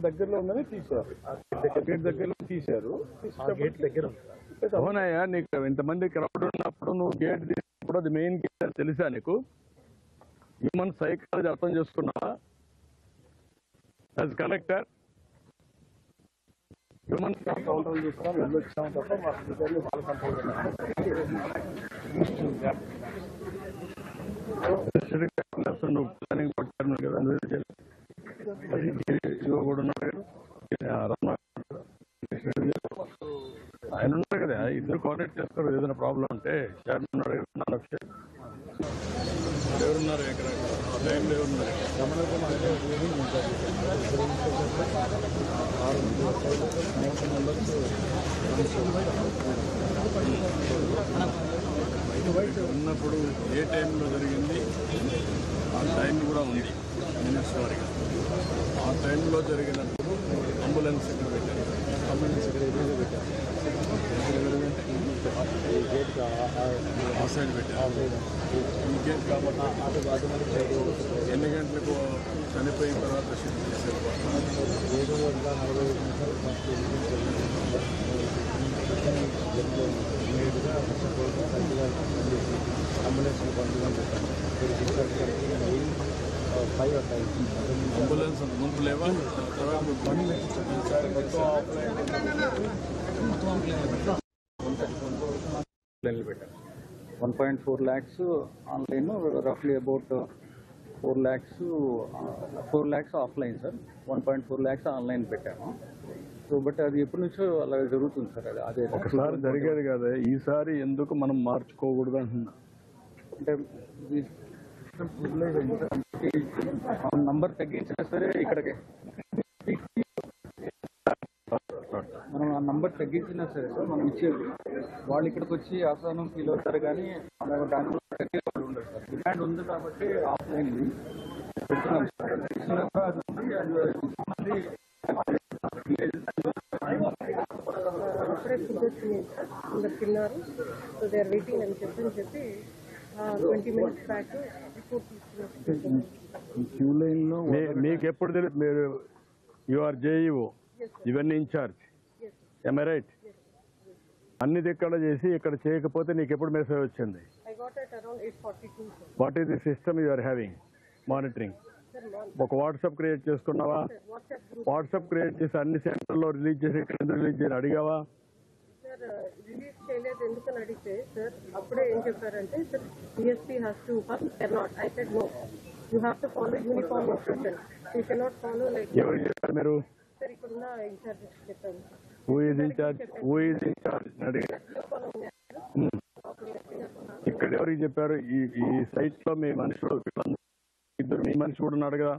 దగ్గరలో ఉన్నది తీశారు, గేట్ దగ్గరలో తీశారు. గేట్ దగ్గర అవునాయా? నీకు ఇంతమంది క్రౌడ్ ఉన్నప్పుడు నువ్వు గేట్ తీసినప్పుడు అది మెయిన్ గేట్ తెలుసా నీకు? హ్యూమన్ సైకాలజీ అర్థం చేసుకున్నావా? యాజ్ కలెక్టర్ హ్యూమన్ కంట్రోల్ చేస్తాం, వెళ్ళొచ్చాం తప్ప మా స్పీకర్లు వాళ్ళ కంట్రోల్ నువ్వు ప్లానింగ్ పట్టాను కదా, కూడా ఉన్నాడు ఆయన ఉన్నారు కదా, ఇద్దరు కోఆర్డినేట్ చేస్తారు. ఏదైనా ప్రాబ్లం ఉంటే చైర్మన్ ఎవరున్నారు ఇక్కడ లైన్లో ఎవరున్నారు? ఉన్నప్పుడు ఏ టైంలో జరిగింది ఆ టైం కూడా ఉంది మినిట్స్ వారిగా. ఆ టైంలో జరిగినప్పుడు అంబులెన్స్ ఇక్కడ పెట్టారు, అంబులెన్స్ ఇక్కడ ఎదురుగా పెట్టారు, ఆ సైడ్ పెట్టారు. ఈ గేట్ కాబట్టి ఎన్ని గంటలకు చనిపోయిన తర్వాత షిఫ్ట్ చేశారు? 7 అంబులెన్స్ అంబులెన్స్ ముందు లేవా? 1.4 lakhs ఆన్లైన్, రఫ్లీ about 4 lakhs offline sir. 1.4 lakhs online పెట్టాము. సో బట్ అది ఎప్పటి నుంచో అలా జరుగుతుంది సార్. అదే ఒకసారి జరిగేది కదా, ఈసారి ఎందుకు మనం మార్చుకోకూడదు అంటున్నా. అంటే నంబర్ తగ్గించినా సరే ఇక్కడికి మనం ఆ నంబర్ తగ్గించినా సరే సార్ మనం ఇచ్చేది వాళ్ళు ఇక్కడికి వచ్చి ఆసానం ఫీల్ అవుతారు, కానీ దాంట్లో వాళ్ళు ఉండరు సార్. డిమాండ్ ఉంది కాబట్టి ఆఫ్లైన్ పెడుతున్నాం సార్. అప్పుడే ఫుడ్ అందరు తిన్నారు, సో దే ఆర్ వెయిటింగ్ అని చెప్పి 20 minutes బ్యాక్ క్యూ లైన్ లో మీకు ఎప్పుడు తెలుసు? మీరు యూఆర్ జేఈఓ, ఇవన్నీ ఇన్ఛార్జ్, am I right? అన్ని దిక్కడ చేసి ఇక్కడ చేయకపోతే నీకు ఎప్పుడు మెసేజ్ వచ్చింది? What is the system you are having monitoring? ఒక వాట్సాప్ క్రియేట్ చేసుకున్నావా? వాట్సాప్ క్రియేట్ చేసి అన్ని సెంటర్లో రిలీజ్ చేసి ఇక్కడ రిలీజ్ చేసి అడిగావా? సార్ రిలీజ్ చేయలేదు ఎందుకని అడిగితే సార్ అప్పుడే ఏం చెప్పారంటే sir DSP has to first cannot. I said no, you have to follow uniform instruction, you cannot follow like. ఎవరు చెప్పారు మీరు? సార్ ఇక్కడున్న ఇన్ఛార్జ్ చెప్పారు. Who is incharge? ఇక్కడ ఎవరికి చెప్పారు? ఈ సైట్ లో మీ మనుషులు ఇద్దరు, మీ మనిషి కూడా ఉన్నాడు కదా.